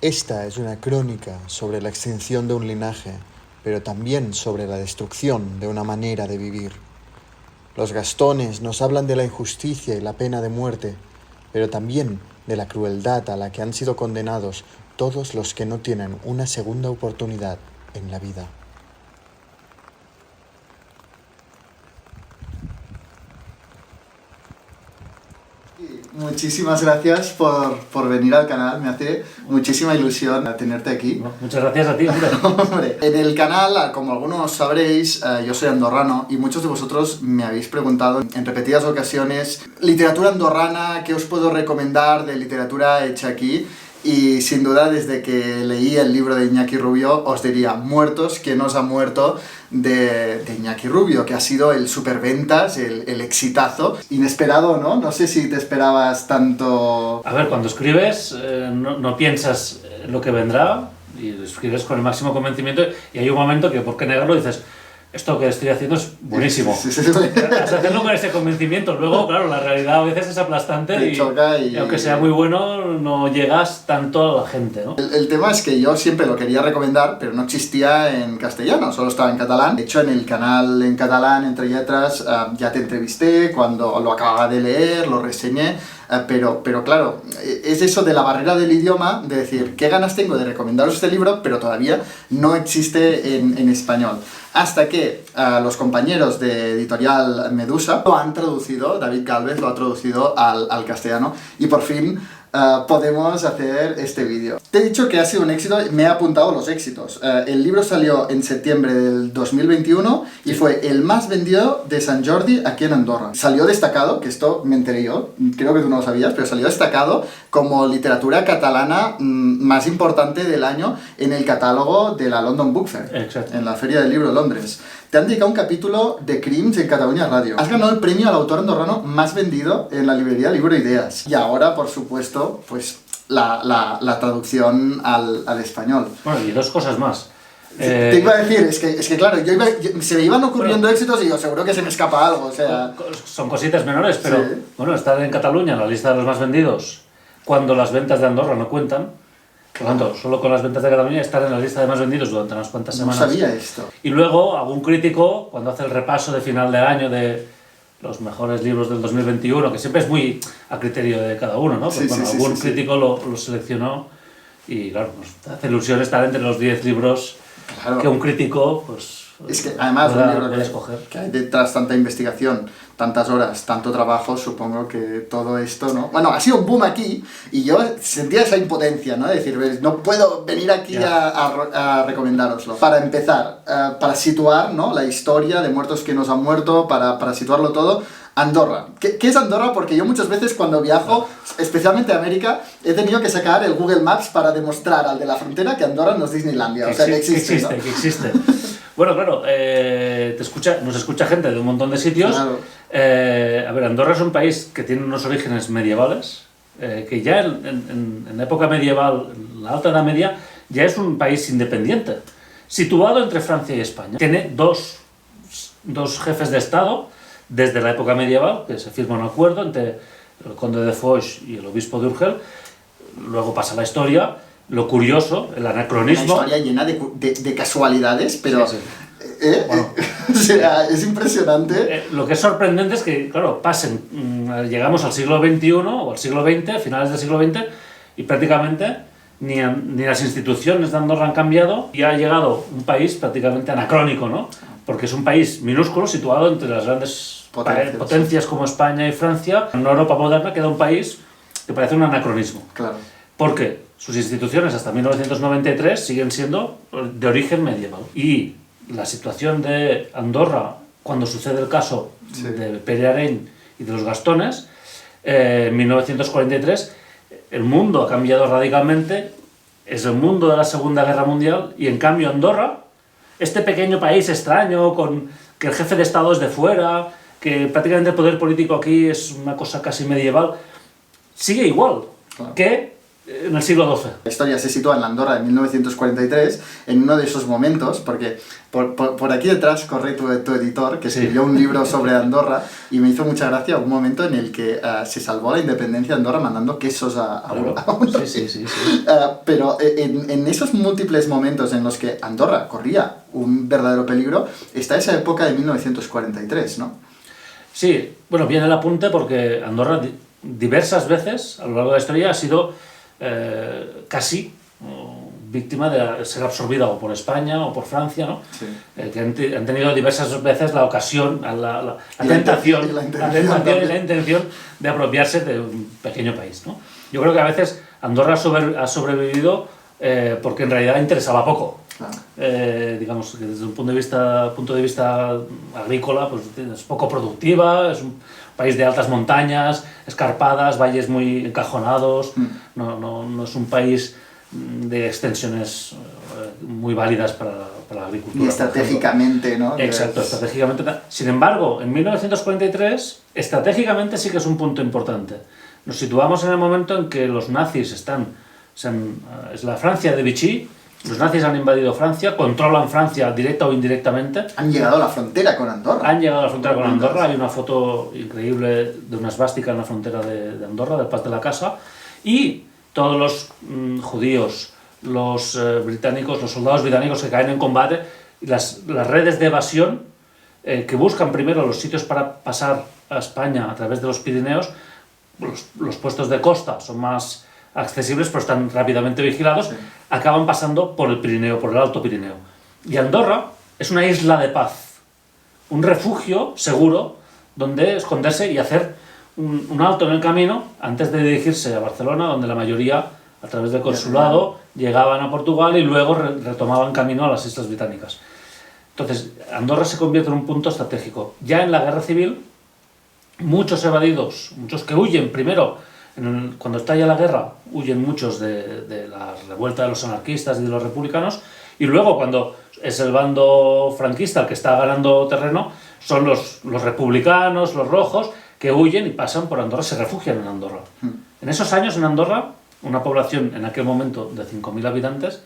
Esta es una crónica sobre la extinción de un linaje, pero también sobre la destrucción de una manera de vivir. Los Gastones nos hablan de la injusticia y la pena de muerte, pero también de la crueldad a la que han sido condenados todos los que no tienen una segunda oportunidad en la vida. Muchísimas gracias por venir al canal, me hace muchísima ilusión tenerte aquí. Muchas gracias a ti, hombre. Hombre, en el canal, como algunos sabréis, yo soy andorrano y muchos de vosotros me habéis preguntado en repetidas ocasiones literatura andorrana, ¿qué os puedo recomendar de literatura hecha aquí? Y sin duda, desde que leí el libro de Iñaki Rubio, os diría, muertos, ¿quién os ha muerto? De Iñaki Rubio, que ha sido el superventas, el exitazo. Inesperado, ¿no? No sé si te esperabas tanto... A ver, cuando escribes, no piensas lo que vendrá y escribes con el máximo convencimiento y hay un momento que, ¿por qué negarlo? Dices, esto que estoy haciendo es buenísimo. Sí. Has de hacerlo con ese convencimiento. Luego, claro, la realidad a veces es aplastante y aunque sea muy bueno, no llegas tanto a la gente, ¿no? El tema es que yo siempre lo quería recomendar, pero no existía en castellano, solo estaba en catalán. De hecho, en el canal en catalán, Entre Lletres, ya te entrevisté cuando lo acababa de leer, lo reseñé. Pero claro, es eso de la barrera del idioma, de decir, qué ganas tengo de recomendaros este libro, pero todavía no existe en español. Hasta que los compañeros de editorial Medusa lo han traducido, David Gálvez lo ha traducido al castellano, y por fin podemos hacer este vídeo. Te he dicho que ha sido un éxito, me he apuntado los éxitos. El libro salió en septiembre del 2021 y fue el más vendido de Sant Jordi aquí en Andorra. Salió destacado, que esto me enteré yo, creo que tú no lo sabías, pero salió destacado como literatura catalana más importante del año en el catálogo de la London Book Fair. Exacto. En la Feria del Libro de Londres. Te han dedicado un capítulo de Crims en Catalunya Radio. Has ganado el premio al autor andorrano más vendido en la librería Libro Ideas. Y ahora, por supuesto, pues la traducción al español. Bueno, y dos cosas más. Te iba a decir, es que claro, se me iban ocurriendo éxitos y yo seguro que se me escapa algo, o sea... Son cositas menores, pero Sí. bueno, estar en Cataluña en la lista de los más vendidos cuando las ventas de Andorra no cuentan. Por lo tanto, solo con las ventas de Cataluña estar en la lista de más vendidos durante unas cuantas No semanas. sabía esto. Y luego, algún crítico, cuando hace el repaso de final de año de los mejores libros del 2021, que siempre es muy a criterio de cada uno, ¿no? Pues Sí, bueno, sí, algún sí. crítico lo seleccionó y claro, pues hace ilusión estar entre los 10 libros Claro. que un crítico, pues... Es que además un libro puede escoger. que hay detrás tanta investigación, tantas horas, tanto trabajo, supongo que todo esto, ¿no? Bueno, ha sido un boom aquí y yo sentía esa impotencia, ¿no? De decir, "Ves, no puedo venir aquí a recomendároslo". Para empezar, para situar, ¿no? La historia de muertos que nos han muerto, para situarlo todo, Andorra. ¿Qué es Andorra? Porque yo muchas veces cuando viajo, especialmente a América, he tenido que sacar el Google Maps para demostrar al de la frontera que Andorra no es Disneylandia, o sea, que existe, ¿no? Que existe. Bueno, claro, nos escucha gente de un montón de sitios. Claro. A ver, Andorra es un país que tiene unos orígenes medievales, que ya en la época medieval, en la Alta Edad Media, ya es un país independiente, situado entre Francia y España. Tiene dos jefes de Estado desde la época medieval, que se firma un acuerdo entre el conde de Foix y el obispo de Urgel. Luego pasa la historia, lo curioso, el anacronismo. Una historia llena de casualidades, pero... Sí. Bueno. O sea, es impresionante. Lo que es sorprendente es que, claro, llegamos al siglo XXI o al siglo XX, finales del siglo XX, y prácticamente ni las instituciones de Andorra han cambiado y ha llegado un país prácticamente anacrónico, ¿no? Porque es un país minúsculo situado entre las grandes potencias como España y Francia. En Europa moderna queda un país que parece un anacronismo. Claro. Porque sus instituciones hasta 1993 siguen siendo de origen medieval. Y la situación de Andorra, cuando sucede el caso de Pere Areny y de los Gastones, en 1943, el mundo ha cambiado radicalmente, es el mundo de la Segunda Guerra Mundial, y en cambio Andorra, este pequeño país extraño, que el jefe de Estado es de fuera, que prácticamente el poder político aquí es una cosa casi medieval, sigue igual que en el siglo XII. La historia se sitúa en la Andorra de 1943, en uno de esos momentos, porque por aquí detrás corre tu editor, que escribió un libro sobre Andorra, y me hizo mucha gracia un momento en el que se salvó la independencia de Andorra mandando quesos a Sí. Pero en esos múltiples momentos en los que Andorra corría un verdadero peligro, está esa época de 1943, ¿no? Sí, bueno, viene el apunte porque Andorra diversas veces a lo largo de la historia ha sido casi víctima de ser absorbida o por España o por Francia, ¿no? Sí. Que han tenido diversas veces la ocasión, la tentación y la intención de apropiarse de un pequeño país, ¿no? Yo creo que a veces Andorra ha sobrevivido porque en realidad interesaba poco. Claro. Digamos que desde un punto de vista agrícola, pues es poco productiva, es un país de altas montañas, escarpadas, valles muy encajonados, no es un país de extensiones muy válidas para la agricultura. Y estratégicamente, ¿no? Exacto, estratégicamente. Sin embargo, en 1943, estratégicamente sí que es un punto importante. Nos situamos en el momento en que los nazis es la Francia de Vichy. Los nazis han invadido Francia, controlan Francia directa o indirectamente. Han llegado a la frontera con Andorra. Hay una foto increíble de una esvástica en la frontera de Andorra, del Pas de la Casa. Y todos los judíos, los británicos, los soldados británicos que caen en combate, y las redes de evasión que buscan primero los sitios para pasar a España a través de los Pirineos. Los puestos de costa son más accesibles, pero están rápidamente vigilados, sí. Acaban pasando por el Pirineo, por el Alto Pirineo. Y Andorra es una isla de paz, un refugio seguro donde esconderse y hacer un alto en el camino antes de dirigirse a Barcelona, donde la mayoría, a través del consulado, llegaban a Portugal y luego retomaban camino a las Islas Británicas. Entonces, Andorra se convierte en un punto estratégico. Ya en la Guerra Civil, muchos evadidos, muchos que huyen primero. Cuando estalla la guerra, huyen muchos de la revuelta de los anarquistas y de los republicanos, y luego cuando es el bando franquista el que está ganando terreno, son los republicanos, los rojos, que huyen y pasan por Andorra, se refugian en Andorra. En esos años en Andorra, una población en aquel momento de 5.000 habitantes,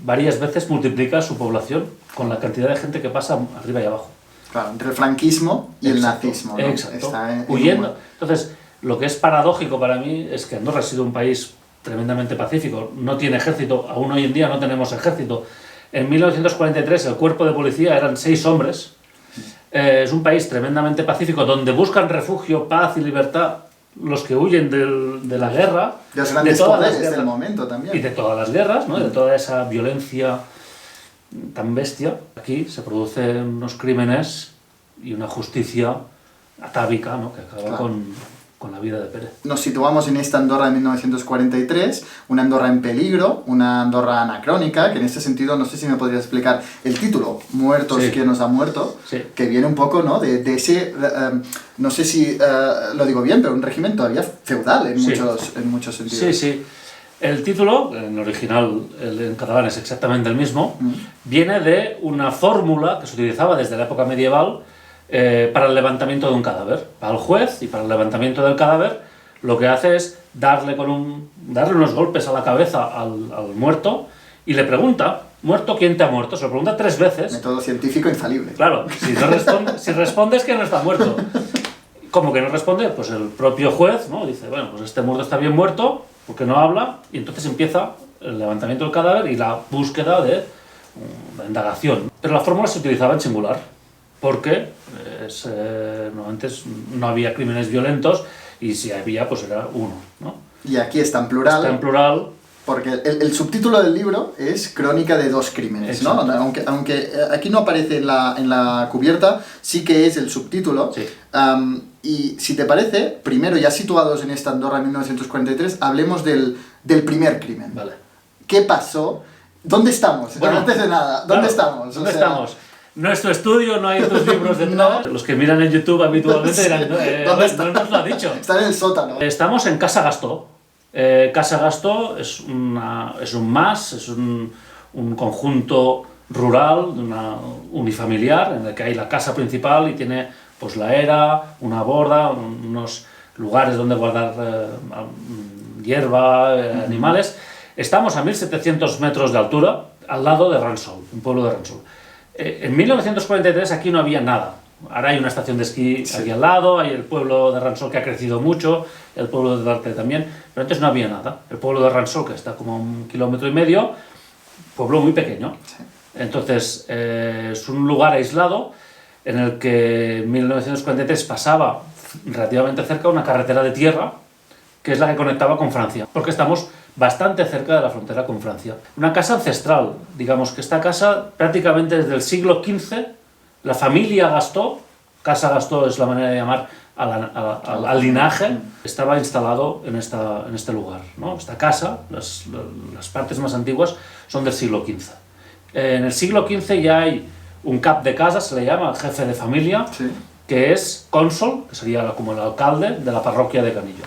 varias veces multiplica su población con la cantidad de gente que pasa arriba y abajo. Claro, entre el franquismo y el nazismo, ¿no? Exacto. Está huyendo. Entonces, lo que es paradójico para mí es que Andorra ha sido un país tremendamente pacífico, no tiene ejército, aún hoy en día no tenemos ejército. En 1943 el cuerpo de policía eran 6 hombres. Es un país tremendamente pacífico donde buscan refugio, paz y libertad los que huyen de la guerra, de todas las guerras del momento también. Y de todas las guerras, ¿no? De toda esa violencia tan bestia. Aquí se producen unos crímenes y una justicia atávica, ¿no? Que acaba con la vida de Pérez. Nos situamos en esta Andorra de 1943, una Andorra en peligro, una Andorra anacrónica, que en este sentido, no sé si me podrías explicar el título, Muertos, sí. ¿Quién nos ha muerto? Sí. Que viene un poco, ¿no? de ese, no sé si lo digo bien, pero un régimen todavía feudal en muchos sentidos. Sí, sí. El título, en original en catalán es exactamente el mismo, viene de una fórmula que se utilizaba desde la época medieval para el levantamiento de un cadáver. Para el juez y para el levantamiento del cadáver, lo que hace es darle unos golpes a la cabeza al muerto y le pregunta, ¿muerto quién te ha muerto? Se lo pregunta 3 veces. Método científico infalible. Claro, si respondes que no está muerto. Como que no responde, pues el propio juez, ¿no? Dice, bueno, pues este muerto está bien muerto, porque no habla, y entonces empieza el levantamiento del cadáver y la búsqueda de la indagación. Pero la fórmula se utilizaba en singular, porque antes no había crímenes violentos y si había, pues era uno, ¿no? Y aquí está en plural. Está en plural. Porque el subtítulo del libro es Crónica de 2 crímenes, exacto. ¿No? Aunque aquí no aparece en la cubierta, sí que es el subtítulo. Sí. Y si te parece, primero, ya situados en esta Andorra 1943, hablemos del primer crimen. Vale. ¿Qué pasó? ¿Dónde estamos? Bueno, antes de nada, ¿dónde estamos? ¿Dónde estamos? Nuestro estudio, no hay otros libros detrás. No. Los que miran en YouTube habitualmente dirán, no nos lo ha dicho. Está en el sótano. Estamos en Casa Gastó. Casa Gastó es un conjunto rural, unifamiliar, en el que hay la casa principal y tiene pues la era, una borda, unos lugares donde guardar hierba, animales. Estamos a 1.700 metros de altura, al lado de Ransol, un pueblo de Ransol. En 1943 aquí no había nada. Ahora hay una estación de esquí aquí al lado, hay el pueblo de Ransol que ha crecido mucho, el pueblo de Darte también, pero antes no había nada. El pueblo de Ransol, que está como a 1,5 kilómetros, pueblo muy pequeño. Sí. Entonces, es un lugar aislado en el que en 1943 pasaba relativamente cerca una carretera de tierra, que es la que conectaba con Francia, porque estamos bastante cerca de la frontera con Francia. Una casa ancestral, digamos que esta casa prácticamente desde el siglo XV, la familia Gastó, Casa Gastó es la manera de llamar al linaje, estaba instalado en este lugar, ¿no? Esta casa, las partes más antiguas, son del siglo XV. En el siglo XV ya hay un cap de casa, se le llama, el jefe de familia, Sí. que es cónsul, que sería como el alcalde de la parroquia de Canillo.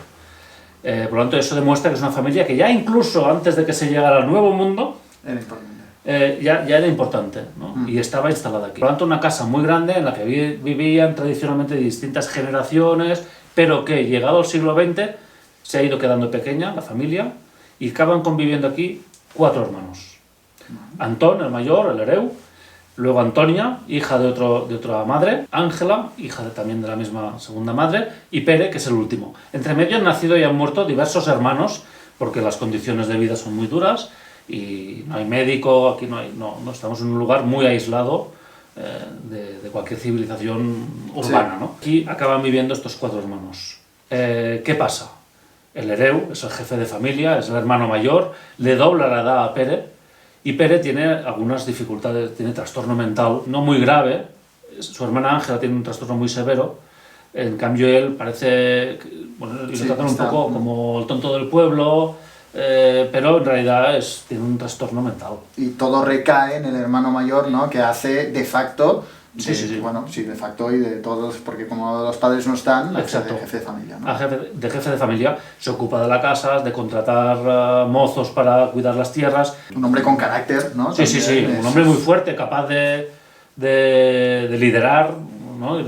Por lo tanto, eso demuestra que es una familia que ya incluso antes de que se llegara al Nuevo Mundo, Era importante. ya era importante, ¿no? Y estaba instalada aquí. Por lo tanto, una casa muy grande en la que vivían tradicionalmente distintas generaciones, pero que llegado al siglo XX se ha ido quedando pequeña la familia y acaban conviviendo aquí 4 hermanos. Antón, el mayor, el hereu, luego Antonia, hija de otra madre, Ángela, hija también de la misma segunda madre, y Pere, que es el último. Entre medio han nacido y han muerto diversos hermanos, porque las condiciones de vida son muy duras, y no hay médico, aquí no estamos en un lugar muy aislado de cualquier civilización urbana, ¿no? Aquí acaban viviendo estos 4 hermanos. ¿Qué pasa? El hereu es el jefe de familia, es el hermano mayor, le dobla la edad a Pere, y Pere tiene algunas dificultades, tiene trastorno mental, no muy grave. Su hermana Ángela tiene un trastorno muy severo. En cambio, él parece, bueno, lo tratan un poco como el tonto del pueblo, pero en realidad tiene un trastorno mental. Y todo recae en el hermano mayor, ¿no? Que hace de facto, Sí. Bueno, sí, de facto y de todos, porque como los padres no están, Exacto. de jefe de familia, ¿no? De jefe de familia, se ocupa de la casa, de contratar mozos para cuidar las tierras. Un hombre con carácter, ¿no? Sí, un hombre muy fuerte, capaz de liderar, ¿no?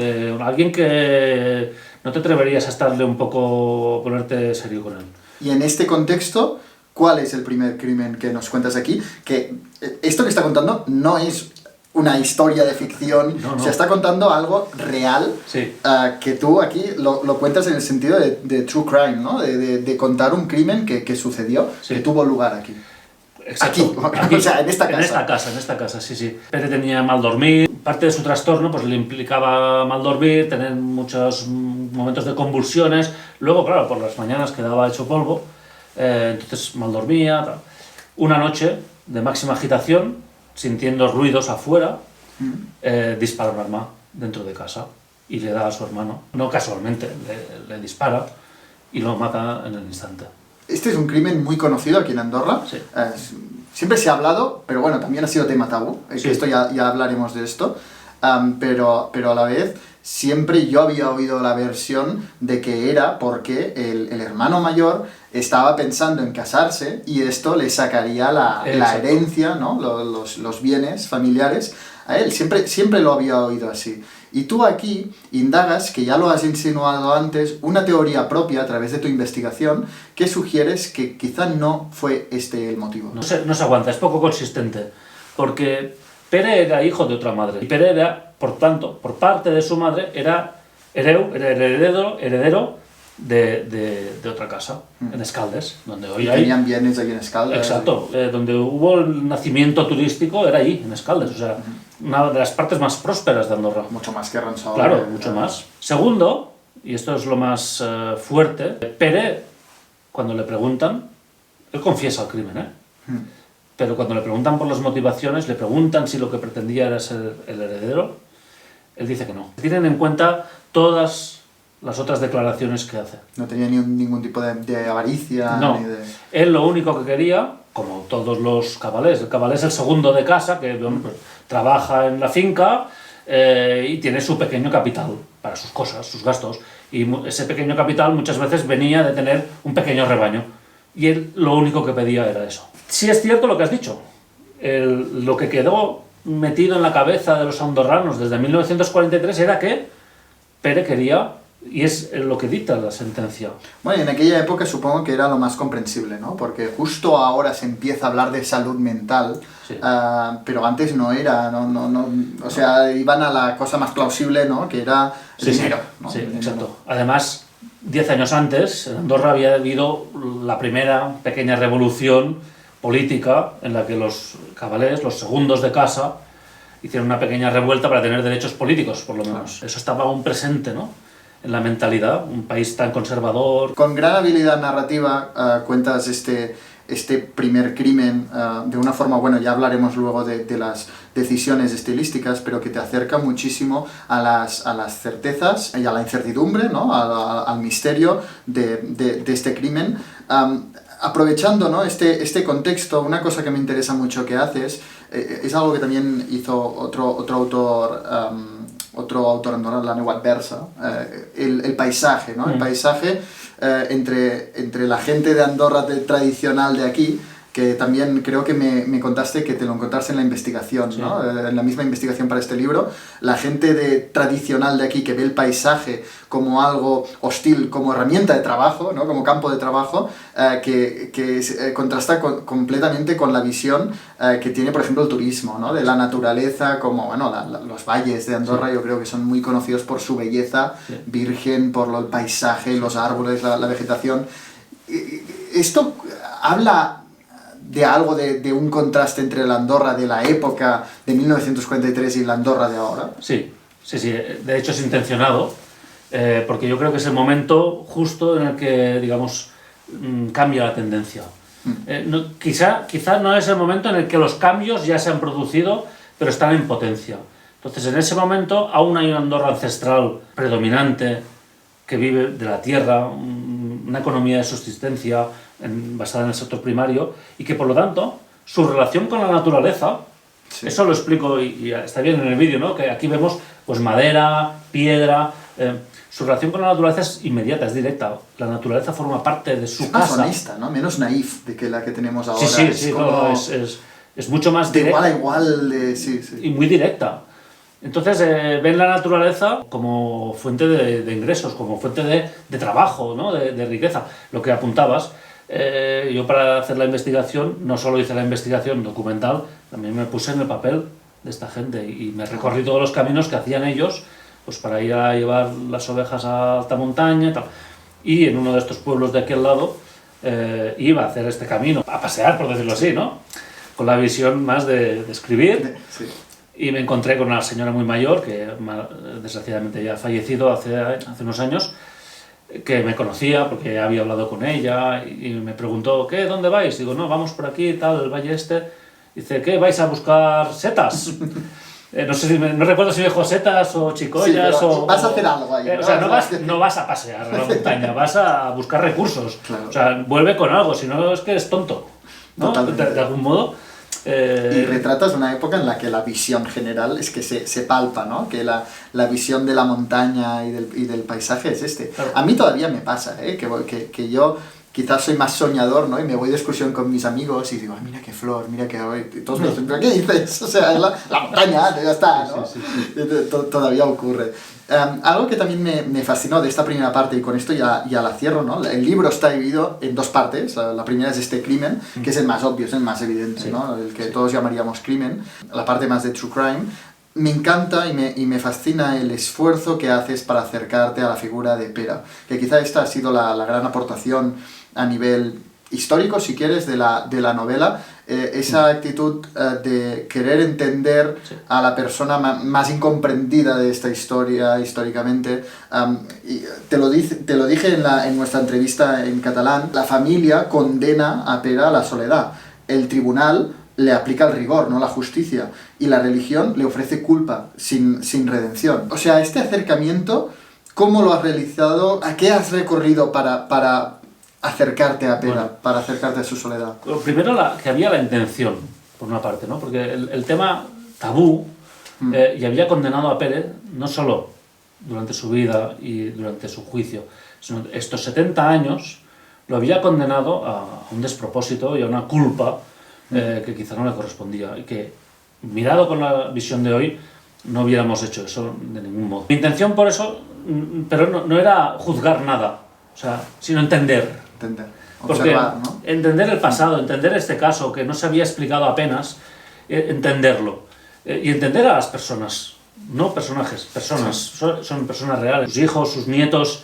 Alguien que no te atreverías a estarle un poco, ponerte serio con él. Y en este contexto, ¿cuál es el primer crimen que nos cuentas aquí? Que esto que está contando no es una historia de ficción, No. se está contando algo real, Sí. que tú aquí lo cuentas en el sentido de true crime, ¿no? De contar un crimen que sucedió, Sí. que tuvo lugar aquí. Exacto. Aquí, o sea, en esta casa. En esta casa, sí. Pere tenía mal dormir, parte de su trastorno pues le implicaba mal dormir, tener muchos momentos de convulsiones, luego, claro, por las mañanas quedaba hecho polvo, entonces mal dormía, tal. Una noche de máxima agitación, sintiendo ruidos afuera, dispara un arma dentro de casa y le da a su hermano. No casualmente, le dispara y lo mata en el instante. Este es un crimen muy conocido aquí en Andorra. Sí. Siempre se ha hablado, pero bueno, también ha sido tema tabú. Sí. Que esto ya hablaremos de esto. Pero a la vez, siempre yo había oído la versión de que era porque el hermano mayor estaba pensando en casarse y esto le sacaría la herencia, ¿no? Los bienes familiares a él. Siempre lo había oído así. Y tú aquí indagas, que ya lo has insinuado antes, una teoría propia a través de tu investigación que sugieres que quizá no fue este el motivo. No se aguanta, es poco consistente, porque Pere era hijo de otra madre, y Pere era, por tanto, por parte de su madre, era heredero de otra casa, en Escaldes, donde hoy hay... Tenían bienes aquí en Escaldes. Exacto, donde hubo el nacimiento turístico era ahí, en Escaldes, o sea, una de las partes más prósperas de Andorra. Mucho más que Ransol. Claro, mucho más. Segundo, y esto es lo más fuerte, Pere, cuando le preguntan, él confiesa el crimen, pero cuando le preguntan por las motivaciones, le preguntan si lo que pretendía era ser el heredero, él dice que no. Tienen en cuenta todas las otras declaraciones que hace. No tenía ningún tipo de avaricia. No, ni de... él lo único que quería, como todos los cabalés, el cabalé es el segundo de casa, que bueno, pues, trabaja en la finca y tiene su pequeño capital para sus cosas, sus gastos, y ese pequeño capital muchas veces venía de tener un pequeño rebaño, y él lo único que pedía era eso. Sí es cierto lo que has dicho, lo que quedó metido en la cabeza de los andorranos desde 1943 era que Pere quería Y es lo que dicta la sentencia. Bueno, en aquella época supongo que era lo más comprensible, ¿no? Porque justo ahora se empieza a hablar de salud mental, Sí. pero antes no era, o sea, iban a la cosa más plausible, ¿no? Que era el Sí, dinero, sí, ¿no? sí, El dinero. exacto. Además, 10 años antes, en Andorra había habido la primera pequeña revolución política en la que los cabalés, los segundos de casa, hicieron una pequeña revuelta para tener derechos políticos, por lo menos. Eso estaba aún presente, ¿no?, en la mentalidad, un país tan conservador. Con gran habilidad narrativa cuentas este primer crimen de una forma, bueno, ya hablaremos luego de las decisiones estilísticas, pero que te acerca muchísimo a las certezas y a la incertidumbre, ¿no? Al misterio de este crimen. Aprovechando, ¿no?, este contexto, una cosa que me interesa mucho que haces es algo que también hizo otro autor andorrano, l'Aneu Adversa, el paisaje, ¿no? El paisaje entre la gente de Andorra tradicional de aquí, que también creo que me contaste que te lo encontraste en la investigación, Sí. ¿no? En la misma investigación para este libro, la gente tradicional de aquí que ve el paisaje como algo hostil, como herramienta de trabajo, ¿no? Como campo de trabajo, que contrasta completamente con la visión que tiene, por ejemplo, el turismo, ¿no? De la naturaleza, como, bueno, los valles de Andorra, sí, yo creo que son muy conocidos por su belleza, sí, virgen, por el paisaje, los árboles, la vegetación. Esto habla de algo, de un contraste entre la Andorra de la época de 1943 y la Andorra de ahora. Sí, sí, sí. De hecho es intencionado, porque yo creo que es el momento justo en el que, digamos, cambia la tendencia. Quizá no es el momento en el que los cambios ya se han producido, pero están en potencia. Entonces, en ese momento aún hay una Andorra ancestral predominante que vive de la tierra, una economía de subsistencia basada en el sector primario, y que por lo tanto su relación con la naturaleza, sí, eso lo explico y está bien en el vídeo, ¿no?, que aquí vemos pues madera, piedra, su relación con la naturaleza es inmediata, es directa. La naturaleza forma parte de su casa. Es más honesta, ¿no? Menos naif de que la que tenemos ahora. Sí, sí, como... es mucho más directa. De igual a igual, sí, sí. Y muy directa. Entonces ven la naturaleza como fuente de ingresos, como fuente de trabajo, ¿no?, de riqueza. Lo que apuntabas, yo para hacer la investigación, no solo hice la investigación documental, también me puse en el papel de esta gente y me recorrí todos los caminos que hacían ellos, pues para ir a llevar las ovejas a alta montaña y tal. Y en uno de estos pueblos de aquel lado iba a hacer este camino, a pasear, por decirlo así, ¿no?, con la visión más de escribir. Sí. Y me encontré con una señora muy mayor, que desgraciadamente ya ha fallecido hace unos años, que me conocía porque había hablado con ella y me preguntó, ¿qué? ¿Dónde vais? Digo, no, vamos por aquí, tal, el valle este. Dice, ¿qué? ¿Vais a buscar setas? No sé no recuerdo si me dijo setas o chicollas, sí, o... Vas a hacer algo ahí. O sea, no vas a pasear a la montaña, vas a buscar recursos. Claro. O sea, vuelve con algo, si no es que eres tonto, ¿no? De algún modo. Y retratas una época en la que la visión general es que se palpa, ¿no? Que la visión de la montaña y del paisaje es este. Claro. A mí todavía me pasa, que yo quizás soy más soñador, ¿no? Y me voy de excursión con mis amigos y digo, ay, mira qué flor, mira qué... Y todos me dicen, ¿pero qué dices? O sea, la montaña, ya está, ¿no? Sí. Todavía ocurre. Algo que también me fascinó de esta primera parte, y con esto ya la cierro, ¿no? El libro está dividido en dos partes. La primera es este crimen, que es el más obvio, es el más evidente, sí, ¿no? El que todos llamaríamos crimen. La parte más de true crime. Me encanta y me fascina el esfuerzo que haces para acercarte a la figura de Pere, que quizá esta ha sido la gran aportación a nivel histórico, si quieres, de la novela, esa actitud de querer entender, sí, a la persona más incomprendida de esta historia históricamente. Y te lo dije en nuestra entrevista en catalán, la familia condena a Pere a la soledad, el tribunal le aplica el rigor, no la justicia, y la religión le ofrece culpa sin redención. O sea, este acercamiento, ¿cómo lo has realizado? ¿A qué has recorrido para acercarte a Pere, bueno, para acercarte a su soledad? Primero que había la intención, por una parte, ¿no? Porque el tema tabú, y había condenado a Pere no solo durante su vida y durante su juicio, sino estos 70 años lo había condenado a un despropósito y a una culpa que quizá no le correspondía, y que, mirado con la visión de hoy, no hubiéramos hecho eso de ningún modo. Mi intención por eso, pero no era juzgar nada, o sea, sino entender. Entender, Porque observar, ¿no? entender el pasado, entender este caso que no se había explicado apenas, entenderlo. Y entender a las personas, no personajes, personas, son personas reales, sus hijos, sus nietos,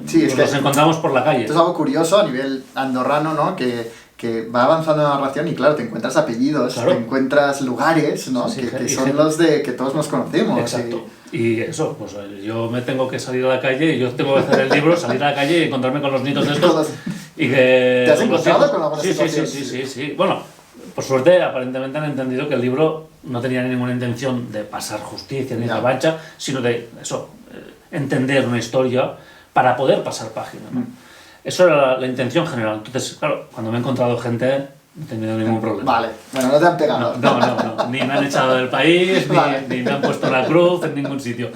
Sí, es los que encontramos por la calle. esto es algo curioso a nivel andorrano, ¿no? Que va avanzando la narración y claro, te encuentras apellidos, Claro. te encuentras lugares, ¿no? Sí, que y son gente- los de que todos nos conocemos. Exacto. Y eso, pues yo me tengo que salir a la calle, y yo tengo que hacer el libro, salir a la calle y encontrarme con los nietos de estos. Todos. Y que... ¿Te has los encontrado hijos- con alguna sí, situación? sí. Bueno, por suerte, aparentemente han entendido que el libro no tenía ninguna intención de pasar justicia ni Ya. revancha, sino de eso, entender una historia para poder pasar página, ¿no? Eso era la intención general. Entonces, claro, cuando me he encontrado gente, no he tenido ningún problema. Vale, bueno, no te han pegado. No. Ni me han echado del país, Vale. ni me han puesto la cruz en ningún sitio.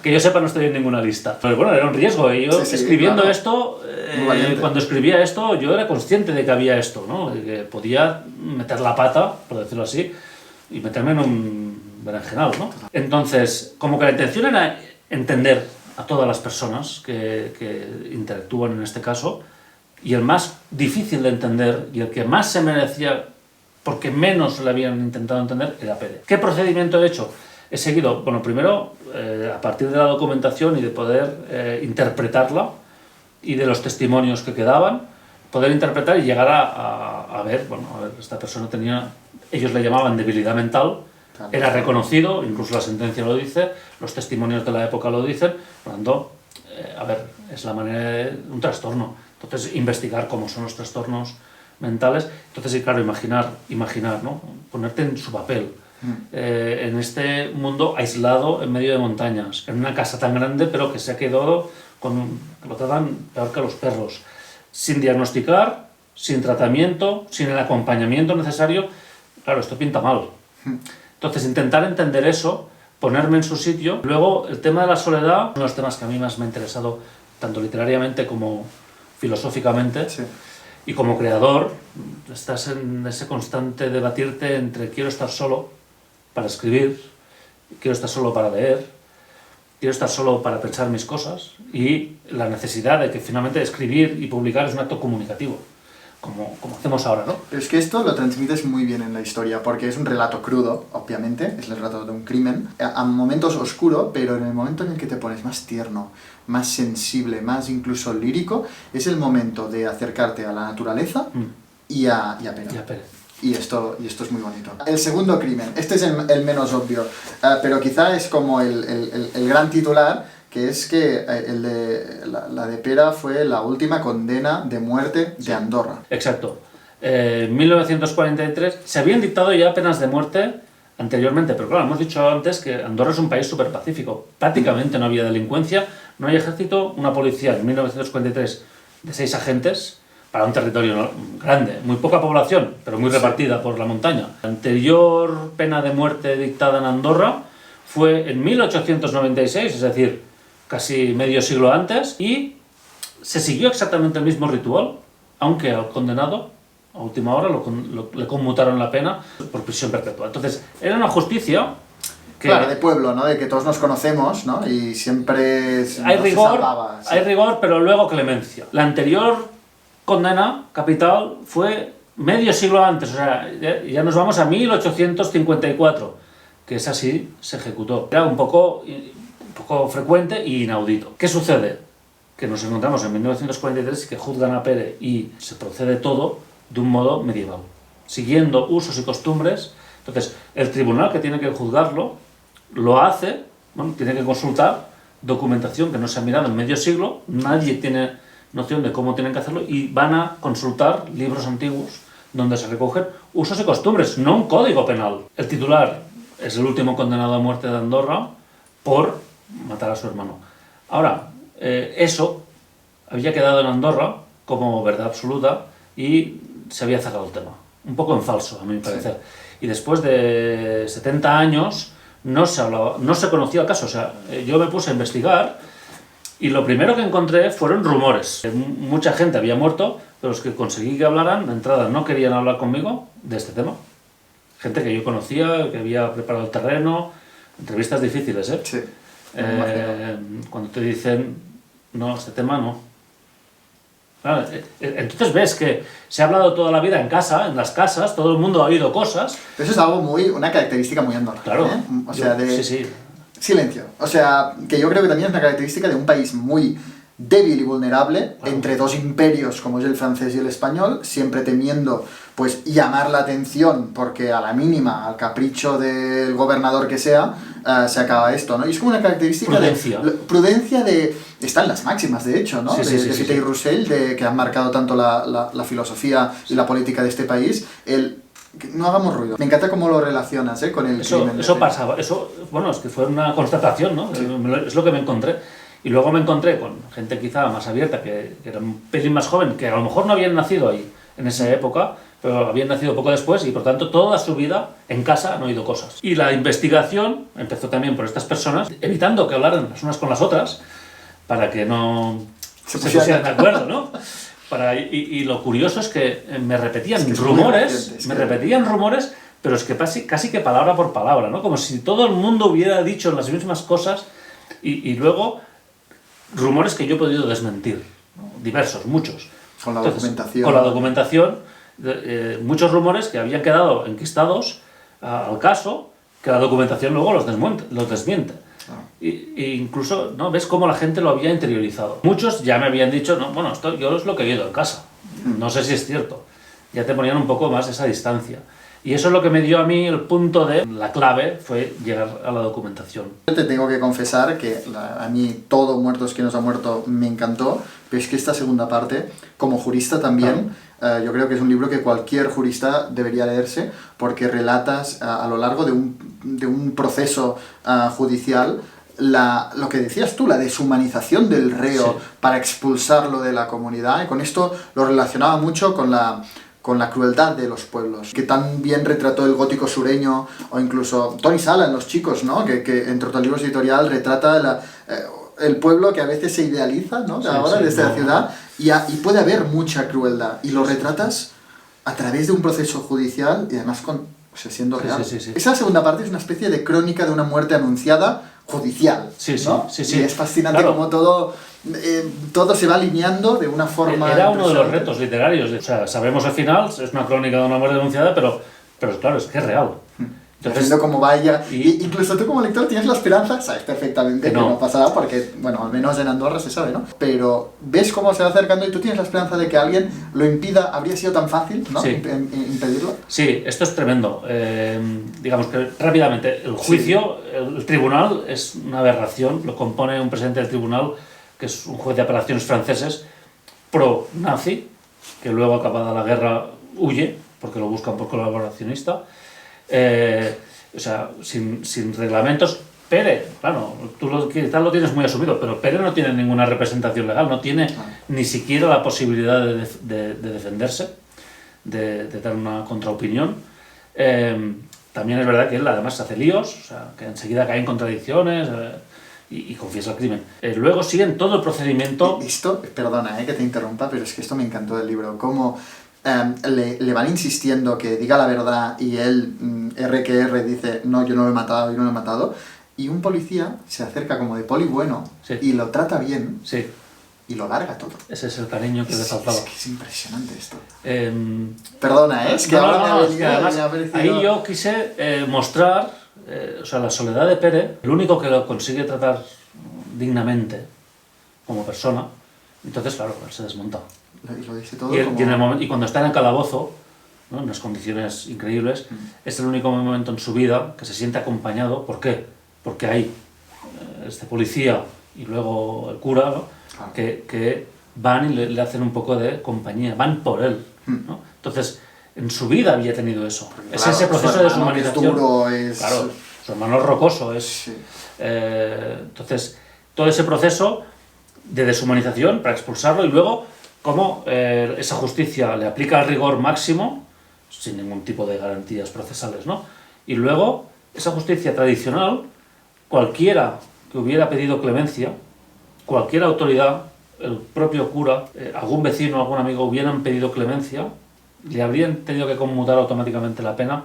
Que yo sepa, no estoy en ninguna lista. Pero bueno, era un riesgo. Y yo, Sí, escribiendo claro. esto, Muy valiente. cuando escribía esto, yo era consciente de que había esto, ¿no? De que podía meter la pata, por decirlo así, y meterme en un berenjenal, ¿no? Entonces, como que la intención era entender a todas las personas que interactúan en este caso, y el más difícil de entender y el que más se merecía, porque menos le habían intentado entender, era Pérez. ¿Qué procedimiento he hecho? He seguido, bueno, primero, a partir de la documentación y de poder interpretarla y de los testimonios que quedaban, poder interpretar y llegar a ver, bueno, a ver, esta persona tenía, ellos le llamaban debilidad mental, Claro. era reconocido, incluso la sentencia lo dice, los testimonios de la época lo dicen, por lo tanto, a ver, es la manera de un trastorno. Entonces, investigar cómo son los trastornos mentales. Entonces, sí, claro, imaginar, ¿no? Ponerte en su papel. En este mundo aislado en medio de montañas, en una casa tan grande, pero que se ha quedado lo tratan peor que los perros, sin diagnosticar, sin tratamiento, sin el acompañamiento necesario. Claro, esto pinta mal. Entonces, intentar entender eso, ponerme en su sitio. Luego, el tema de la soledad, uno de los temas que a mí más me ha interesado, tanto literariamente como filosóficamente, Sí. y como creador, estás en ese constante debatirte entre quiero estar solo para escribir, quiero estar solo para leer, quiero estar solo para pensar mis cosas, y la necesidad de que finalmente escribir y publicar es un acto comunicativo, como hacemos ahora, ¿no? Pero es que esto lo transmites muy bien en la historia, porque es un relato crudo, obviamente, es el relato de un crimen, a momentos oscuro, pero en el momento en el que te pones más tierno, más sensible, más incluso lírico, es el momento de acercarte a la naturaleza y a Pérez. Y a Pérez. Y esto es muy bonito. El segundo crimen, este es el menos obvio, pero quizá es como el gran titular, que es que la de Pera fue la última condena de muerte de Andorra. Exacto. En 1943 se habían dictado ya penas de muerte anteriormente, pero claro, hemos dicho antes que Andorra es un país súper pacífico. Prácticamente no había delincuencia, no hay ejército, una policía en 1943 de 6 agentes para un territorio grande, muy poca población, pero muy repartida por la montaña. La anterior pena de muerte dictada en Andorra fue en 1896, es decir, casi medio siglo antes, y se siguió exactamente el mismo ritual, aunque al condenado a última hora le conmutaron la pena por prisión perpetua. Entonces, era una justicia que... Claro, de pueblo, ¿no? De que todos nos conocemos, ¿no? Y siempre hay no se rigor, salvaba, sí. hay rigor, pero luego clemencia. La anterior condena capital fue medio siglo antes, o sea, ya nos vamos a 1854, que esa sí se ejecutó. Era un poco frecuente e inaudito. ¿Qué sucede? Que nos encontramos en 1943 y que juzgan a Pérez y se procede todo de un modo medieval, siguiendo usos y costumbres. Entonces, el tribunal que tiene que juzgarlo lo hace, bueno, tiene que consultar documentación que no se ha mirado en medio siglo, nadie tiene noción de cómo tienen que hacerlo, y van a consultar libros antiguos donde se recogen usos y costumbres, no un código penal. El titular es el último condenado a muerte de Andorra por matar a su hermano. Ahora, eso había quedado en Andorra como verdad absoluta y se había cerrado el tema. Un poco en falso, a mi parecer. Y después de 70 años no se hablaba, no se conocía el caso. O sea, yo me puse a investigar y lo primero que encontré fueron rumores. Mucha gente había muerto, pero los que conseguí que hablaran, de entrada no querían hablar conmigo de este tema. Gente que yo conocía, que había preparado el terreno, Entrevistas difíciles, ¿eh? Sí. Me imagino. Cuando te dicen, no, este tema no. Claro, entonces ves que se ha hablado toda la vida en casa, en las casas, todo el mundo ha oído cosas. Eso es algo una característica muy andorra. Claro. ¿eh? O sea, Sí, sí. Silencio. O sea, que yo creo que también es una característica de un país muy débil y vulnerable, Claro. entre dos imperios como es el francés y el español, siempre temiendo pues llamar la atención porque a la mínima, al capricho del gobernador que sea, se acaba esto, ¿no? Y es como una característica Prudencia. prudencia de... Están las máximas, de hecho, ¿no? Sí, sí, sí, de sí, Fichte y sí. Roussel, que han marcado tanto la filosofía y la política de este país, no hagamos ruido. Me encanta cómo lo relacionas, con el crimen. Eso pasaba, bueno, es que fue una constatación, ¿no? Sí. Es lo que me encontré. Y luego me encontré con gente quizá más abierta, que era un pelín más joven, que a lo mejor no habían nacido ahí, en esa época, pero habían nacido poco después y por tanto toda su vida en casa han oído cosas. Y la investigación empezó también por estas personas, evitando que hablaran las unas con las otras, para que no se pusieran de acuerdo, ¿no? Y lo curioso es que me repetían Es que es muy rumores, reciente, me repetían rumores, pero es que casi que palabra por palabra, ¿no? Como si todo el mundo hubiera dicho las mismas cosas y luego rumores que yo he podido desmentir, ¿no? Diversos, muchos. Con la Entonces, documentación. Con la documentación, muchos rumores que habían quedado enquistados al caso, que la documentación luego los desmiente. E incluso, ¿no? Ves cómo la gente lo había interiorizado. Muchos ya me habían dicho, no, bueno, esto yo es lo que he oído en casa. No sé si es cierto. Ya te ponían un poco más esa distancia. Y eso es lo que me dio a mí el punto de... La clave fue llegar a la documentación. Te tengo que confesar que a mí todo Muertos que nos ha muerto me encantó, pero es que esta segunda parte, como jurista también, yo creo que es un libro que cualquier jurista debería leerse, porque relatas a lo largo de un proceso judicial lo que decías tú, la deshumanización del reo, Sí. para expulsarlo de la comunidad, y con esto lo relacionaba mucho con la crueldad de los pueblos, que tan bien retrató el gótico sureño, o incluso Tony Sala en Los Chicos, ¿no? que entre otros libros editorial retrata el pueblo que a veces se idealiza, ¿no? Sí, Ahora, sí, desde la no. ciudad, y puede haber mucha crueldad, y lo retratas a través de un proceso judicial, y además siendo Sí, real. sí, sí, sí. Esa segunda parte es una especie de crónica de una muerte anunciada judicial, Sí, sí, ¿no? sí, sí. Y es fascinante Claro. como todo se va alineando de una forma... Era uno de los impresionante. retos literarios. O sea, sabemos al final, es una crónica de una muerte denunciada, pero claro, es que es real. Entonces, Haciendo como vaya. y- Incluso tú como lector tienes la esperanza, sabes perfectamente que Que no. no pasará, porque, bueno, al menos en Andorra se sabe, ¿no? Pero ves cómo se va acercando y tú tienes la esperanza de que alguien lo impida. Habría sido tan fácil, ¿no? Sí. Impedirlo. sí, esto es tremendo. Digamos que rápidamente, el juicio, el tribunal es una aberración, lo compone un presidente del tribunal, que es un juez de apelaciones franceses, pro-nazi, que luego acabada la guerra huye, porque lo buscan por colaboracionista. O sea, sin reglamentos. Pere, claro, tú quizás lo tienes muy asumido, pero Pere no tiene ninguna representación legal, no tiene ni siquiera la posibilidad de defenderse, de dar una contraopinión. También es verdad que él además hace líos, o sea, que enseguida cae en contradicciones y confiesa el crimen. Luego siguen todo el procedimiento. Esto, perdona que te interrumpa, pero es que esto me encantó del libro. Cómo le van insistiendo que diga la verdad y él, R que R, dice, no, yo no lo he matado, yo no lo he matado. Y un policía se acerca como de poli bueno Sí. y lo trata bien Sí, y lo larga todo. ese es el cariño que le faltaba. Es que es impresionante esto. Em, Perdona, es que No, ahora no, me ha no, es venido, que además, me ha parecido... ahí yo quise mostrar, o sea, la soledad de Pere, el único que lo consigue tratar dignamente como persona. Entonces, claro, él se desmonta. Y lo dice todo Y, como... y cuando está en el calabozo, ¿no? En unas condiciones increíbles, es el único momento en su vida que se siente acompañado. ¿Por qué? Porque hay este policía y luego el cura, ¿no? Claro. que van y le hacen un poco de compañía, van por él, ¿no? Entonces, en su vida había tenido eso. Es Claro, ese su proceso de hermano que es deshumanización. duro, es... Claro, su hermano es rocoso, es... Sí. Entonces, todo ese proceso de deshumanización para expulsarlo y luego cómo esa justicia le aplica el rigor máximo sin ningún tipo de garantías procesales, ¿no? Y luego, esa justicia tradicional, cualquiera que hubiera pedido clemencia, cualquier autoridad, el propio cura, algún vecino, algún amigo hubieran pedido clemencia, le habrían tenido que conmutar automáticamente la pena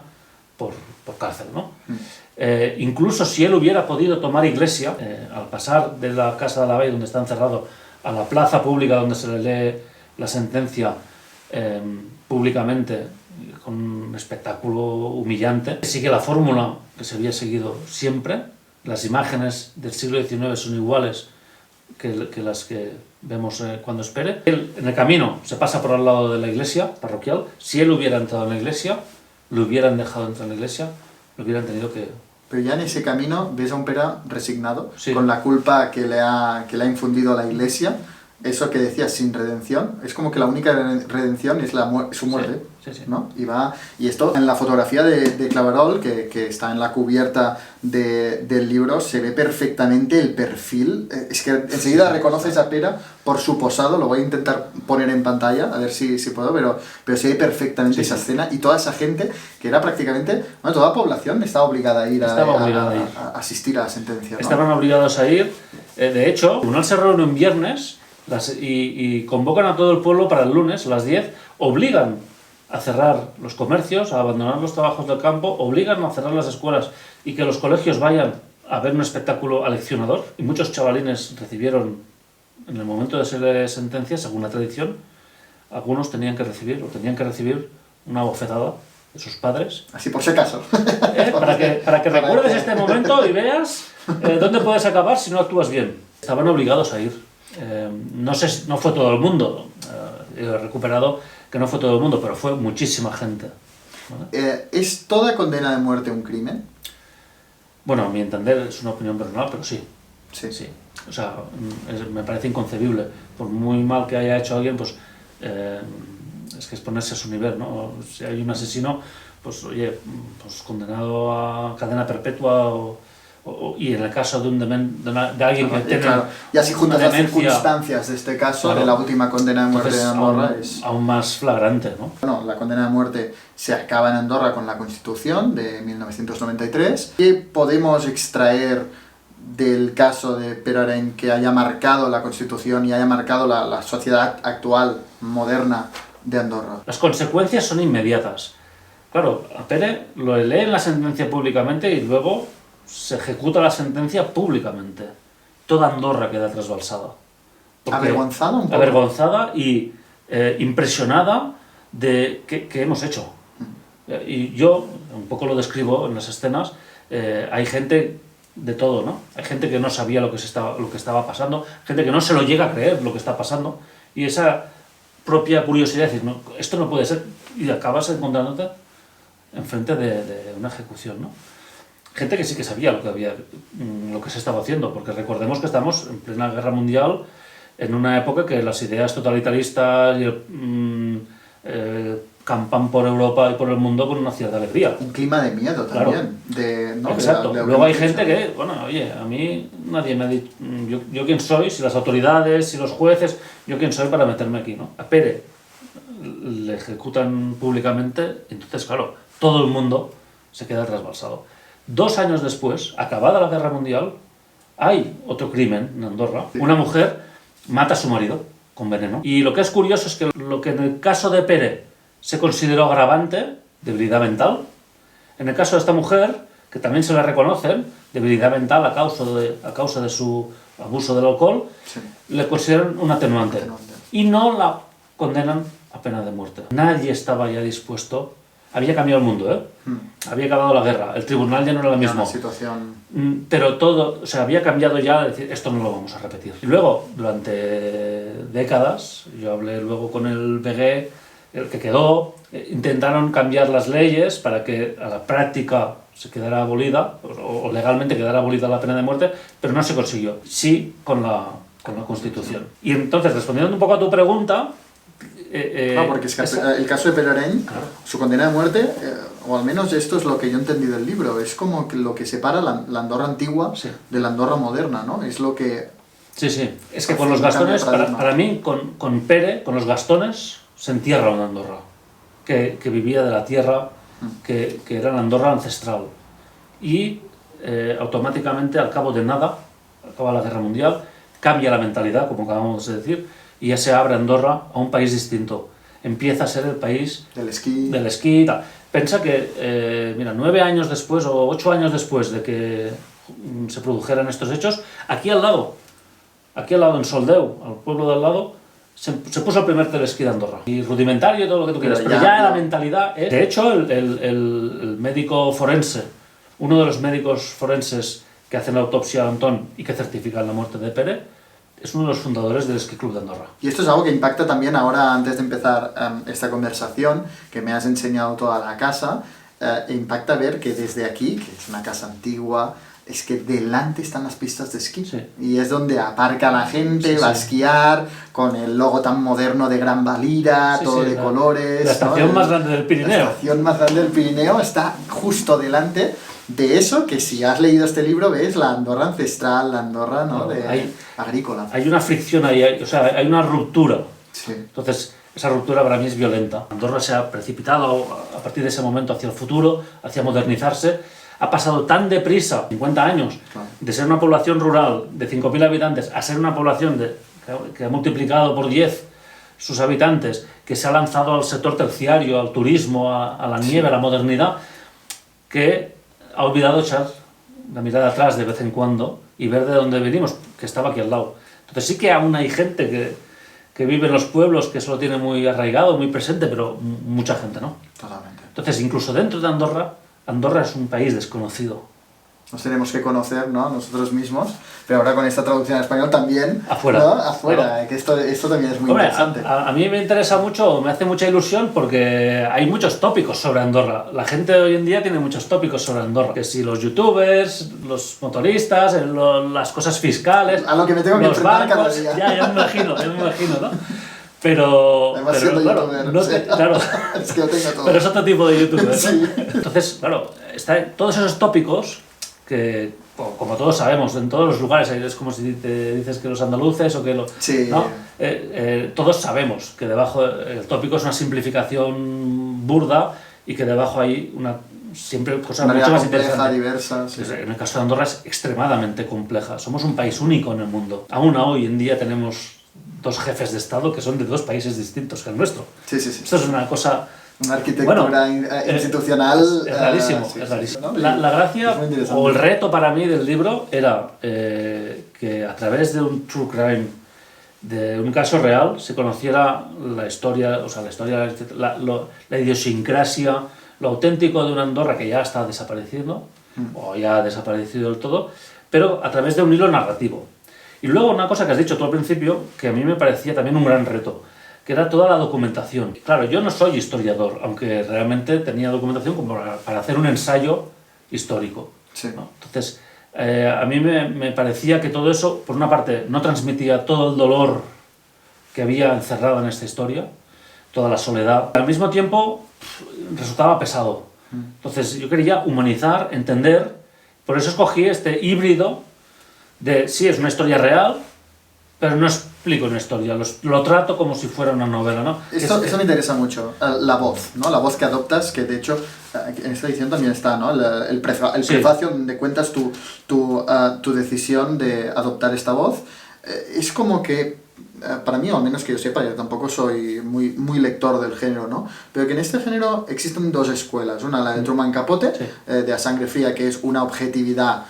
por cárcel, ¿no? Incluso si él hubiera podido tomar iglesia, al pasar de la casa de Alabay, donde está encerrado, a la plaza pública donde se le lee la sentencia públicamente, con un espectáculo humillante, sigue la fórmula que se había seguido siempre. Las imágenes del siglo XIX son iguales que las que vemos cuando espere. Él, en el camino, se pasa por al lado de la iglesia parroquial. Si él hubiera entrado en la iglesia, lo hubieran dejado entrar en la iglesia, lo hubieran tenido que... Pero ya en ese camino ves a un Pere resignado, Sí. con la culpa que le ha infundido la iglesia. Eso que decías, sin redención, es como que la única redención es su muerte, Sí, sí, sí. ¿no? Y esto en la fotografía de Claverol, que está en la cubierta del libro, se ve perfectamente el perfil. Es que enseguida reconoces a Pere por su posado. Lo voy a intentar poner en pantalla, a ver si puedo, pero se ve perfectamente esa escena, y toda esa gente que era prácticamente, bueno, toda la población estaba obligada a ir a asistir a la sentencia, ¿no? Estaban obligados a ir. De hecho, el tribunal se reúne un viernes y convocan a todo el pueblo para el lunes a las 10, obligan a cerrar los comercios, a abandonar los trabajos del campo, obligan a cerrar las escuelas y que los colegios vayan a ver un espectáculo aleccionador. Y muchos chavalines recibieron, en el momento de ser sentencia, según la tradición, algunos tenían que recibir una bofetada de sus padres. Así por si acaso. Para que recuerdes este momento y veas dónde puedes acabar si no actúas bien. Estaban obligados a ir. No sé, no fue todo el mundo. He recuperado que no fue todo el mundo, pero fue muchísima gente. ¿Vale? ¿Es toda condena de muerte un crimen? Bueno, a mi entender es una opinión personal, pero sí. Sí. Sí. O sea, me parece inconcebible. Por muy mal que haya hecho alguien, pues es que es ponerse a su nivel, ¿no? Si hay un asesino, pues oye, pues condenado a cadena perpetua y en el caso de alguien que tiene claro. Y así juntas las demencia, circunstancias de este caso, claro, de la última condena de muerte entonces, de Andorra, es... aún más flagrante, ¿no? Bueno, la condena de muerte se acaba en Andorra con la Constitución de 1993. ¿Qué podemos extraer del caso de Pere Arenys que haya marcado la Constitución y haya marcado la sociedad actual, moderna de Andorra? Las consecuencias son inmediatas. Claro, a Pere lo lee en la sentencia públicamente y luego se ejecuta la sentencia públicamente. Toda Andorra queda trasbalsada. ¿Avergonzada un poco? Avergonzada y impresionada de qué hemos hecho. Y yo, un poco lo describo en las escenas, hay gente de todo, ¿no? Hay gente que no sabía lo que estaba pasando, gente que no se lo llega a creer lo que está pasando, y esa propia curiosidad de decir, no, esto no puede ser, y acabas encontrándote enfrente de una ejecución, ¿no? Gente que sí que sabía lo que se estaba haciendo, porque recordemos que estamos en plena guerra mundial, en una época que las ideas totalitaristas y campan por Europa y por el yo con una cierta alegría. Un clima de miedo también. Claro. Exacto. Luego hay gente que, bueno, oye, a mí nadie me ha dicho, yo quién soy, si las autoridades, si los jueces, yo quién soy para meterme aquí, ¿no? A Pere le ejecutan públicamente, entonces, claro, todo el mundo se queda trasbalsado. 2 años después, acabada la guerra mundial, hay otro crimen en Andorra. Sí. Una mujer mata a su marido con veneno. Y lo que es curioso es que lo que en el caso de Pere se consideró agravante, debilidad mental, en el caso de esta mujer, que también se le reconocen debilidad mental a causa de su abuso del alcohol, sí, le consideran un atenuante. Y no la condenan a pena de muerte. Nadie estaba ya dispuesto. Había cambiado el mundo, ¿eh? Había acabado la guerra, el tribunal ya no era lo mismo. Situación... Pero todo, o sea, había cambiado ya, decir, esto no lo vamos a repetir. Y luego, durante décadas, yo hablé luego con el BG, el que quedó, intentaron cambiar las leyes para que a la práctica se quedara abolida, o legalmente quedara abolida la pena de muerte, pero no se consiguió. Sí con la Constitución. Y entonces, respondiendo un poco a tu pregunta... porque es que el caso de Pere Arenys, claro, su condena de muerte, o al menos esto es lo que yo entendí del libro, es como que lo que separa la Andorra antigua, sí, de la Andorra moderna, ¿no? Es lo que... Sí, sí. Es que con los gastones, para mí, con Pere, con los gastones, se entierra una Andorra, que vivía de la tierra, que era la Andorra ancestral. Y automáticamente, al cabo de nada, acaba la guerra mundial, cambia la mentalidad, como acabamos de decir, y ya se abre Andorra a un país distinto. Empieza a ser el país del esquí y tal. Piensa que, mira, 9 años después o 8 años después de que se produjeran estos hechos, aquí al lado en Soldeu, al pueblo de al lado, se puso el primer telesquí de Andorra. Y rudimentario y todo lo que tú quieras, pero ya la mentalidad es... De hecho, el médico forense, uno de los médicos forenses que hacen la autopsia a Antón y que certifican la muerte de Pere, es uno de los fundadores del Esquí Club de Andorra. Y esto es algo que impacta también ahora, antes de empezar esta conversación, que me has enseñado toda la casa, impacta ver que desde aquí, que es una casa antigua, es que delante están las pistas de esquí. Sí. Y es donde aparca la gente, va a esquiar, con el logo tan moderno de Gran Valira, todo de colores. La estación más grande del Pirineo. La estación más grande del Pirineo está justo delante de eso, que si has leído este libro ves la Andorra ancestral, la Andorra, ¿no? Agrícola. Hay una fricción ahí, o sea, hay una ruptura. Sí. Entonces, esa ruptura para mí es violenta. Andorra se ha precipitado a partir de ese momento hacia el futuro, hacia modernizarse. Ha pasado tan deprisa, 50 años, de ser una población rural de 5.000 habitantes a ser una población que ha multiplicado por 10 sus habitantes, que se ha lanzado al sector terciario, al turismo, a la nieve, a la modernidad, que ha olvidado echar la mirada atrás de vez en cuando y ver de dónde venimos, que estaba aquí al lado. Entonces sí que aún hay gente que vive en los pueblos, que eso lo tiene muy arraigado, muy presente, pero mucha gente no. Totalmente. Entonces, incluso dentro de Andorra, Andorra es un país desconocido. Nos tenemos que conocer, ¿no? Nosotros mismos, pero ahora con esta traducción en español también, afuera, ¿no? Afuera, claro. Que esto también es muy interesante. A mí me interesa mucho, me hace mucha ilusión porque hay muchos tópicos sobre Andorra. La gente hoy en día tiene muchos tópicos sobre Andorra. Que si los youtubers, los motoristas, las cosas fiscales, a lo que me tengo que enfrentar cada día. Ya me imagino, ¿no? Pero siendo claro, youtuber, claro, es que lo tengo todo. Pero es otro tipo de youtuber, ¿no? Sí. Entonces, claro, todos esos tópicos que, como todos sabemos, en todos los lugares, es como si te dices que los andaluces o que sí. ¿no? Todos sabemos que debajo el tópico es una simplificación burda y que debajo hay siempre cosas mucho más interesantes. Diversa, sí. En el caso de Andorra es extremadamente compleja. Somos un país único en el mundo. Aún hoy en día tenemos 2 jefes de Estado que son de 2 países distintos que el nuestro. Sí. Esto es una cosa... Una arquitectura institucional... Es rarísimo, es rarísimo. ¿No? La gracia o el reto para mí del libro era que a través de un true crime, de un caso real, se conociera la historia, la idiosincrasia, lo auténtico de una Andorra que ya está desapareciendo, o ya ha desaparecido del todo, pero a través de un hilo narrativo. Y luego una cosa que has dicho tú al principio, que a mí me parecía también un gran reto, que era toda la documentación. Claro, yo no soy historiador, aunque realmente tenía documentación como para hacer un ensayo histórico. Sí. ¿no? Entonces, a mí me parecía que todo eso, por una parte, no transmitía todo el dolor que había encerrado en esta historia, toda la soledad. Al mismo tiempo, resultaba pesado. Entonces, yo quería humanizar, entender, por eso escogí este híbrido de, sí, es una historia real, pero no explico una historia, lo trato como si fuera una novela, ¿no? Eso me interesa mucho, la voz, ¿no? La voz que adoptas, que de hecho en esta edición también está, ¿no? El prefacio donde cuentas tu decisión de adoptar esta voz. Es como que, para mí, o al menos que yo sepa, yo tampoco soy muy lector del género, ¿no? Pero que en este género existen 2 escuelas. Una, la de Truman Capote, de A Sangre Fría, que es una objetividad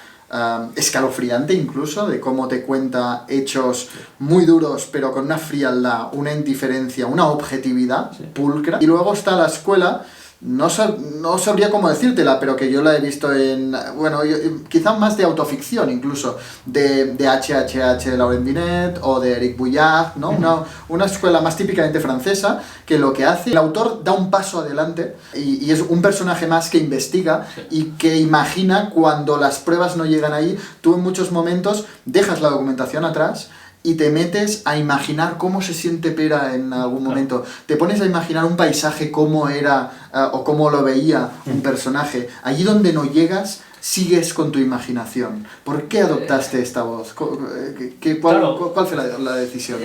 escalofriante incluso, de cómo te cuenta hechos muy duros pero con una frialdad, una indiferencia, una objetividad pulcra. Y luego está la escuela, no sabría cómo decírtela, pero que yo la he visto en, bueno, quizá más de autoficción incluso, de HHH de Laurent Binet o de Eric Bouillard, ¿no? Una escuela más típicamente francesa, que lo que hace, el autor da un paso adelante y es un personaje más que investiga y que imagina cuando las pruebas no llegan ahí. Tú en muchos momentos dejas la documentación atrás y te metes a imaginar cómo se siente Pera en algún momento. Te pones a imaginar un paisaje, cómo era o cómo lo veía un personaje. Allí donde no llegas, sigues con tu imaginación. ¿Por qué adoptaste esta voz? ¿Cuál fue la decisión?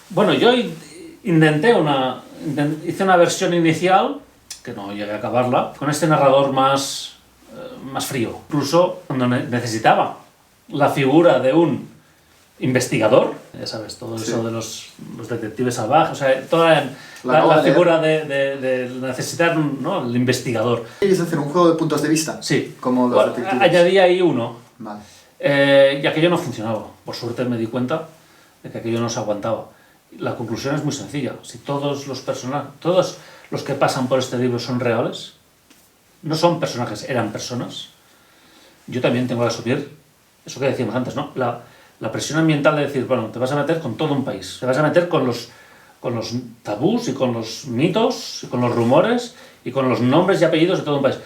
Bueno, yo hice una versión inicial, que no llegué a acabarla, con este narrador más frío. Incluso cuando necesitaba la figura de un investigador, ya sabes, todo eso de los detectives salvajes, o sea, toda La la figura de necesitar, ¿no?, el investigador. ¿Quieres hacer un juego de puntos de vista? Sí. Como los Bueno, detectives. añadí ahí uno. Vale. Y aquello no funcionaba. Por suerte me di cuenta de que aquello no se aguantaba. La conclusión es muy sencilla. Si todos los personajes, todos los que pasan por este libro son reales, no son personajes, eran personas, yo también tengo que asumir eso que decíamos antes, ¿no? La presión ambiental de decir, bueno, te vas a meter con todo un país, te vas a meter con los tabús y con los mitos y con los rumores y con los nombres y apellidos de todo un país.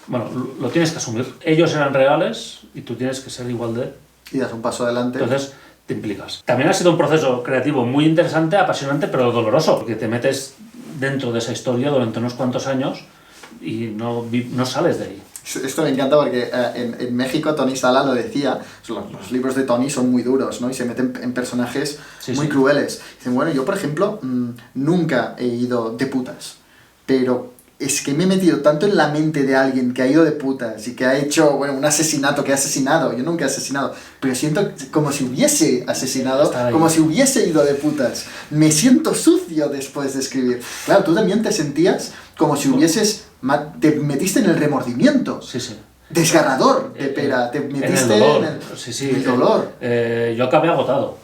Bueno, lo tienes que asumir. Ellos eran reales y tú tienes que ser igual de... Y das un paso adelante. Entonces te implicas. También ha sido un proceso creativo muy interesante, apasionante, pero doloroso, porque te metes dentro de esa historia durante unos cuantos años y no sales de ahí. Esto me encanta porque en México Tony Sala lo decía, los libros de Tony son muy duros, ¿no? Y se meten en personajes muy crueles. Dicen, bueno, yo por ejemplo nunca he ido de putas, pero es que me he metido tanto en la mente de alguien que ha ido de putas y que ha hecho, bueno, un asesinato, que ha asesinado, yo nunca he asesinado, pero siento como si hubiese asesinado, como si hubiese ido de putas. Me siento sucio después de escribir. Claro, tú también te sentías como si hubieses... Te metiste en el remordimiento. Sí, sí. Desgarrador de pera. Te metiste en el dolor. El dolor. Yo acabé agotado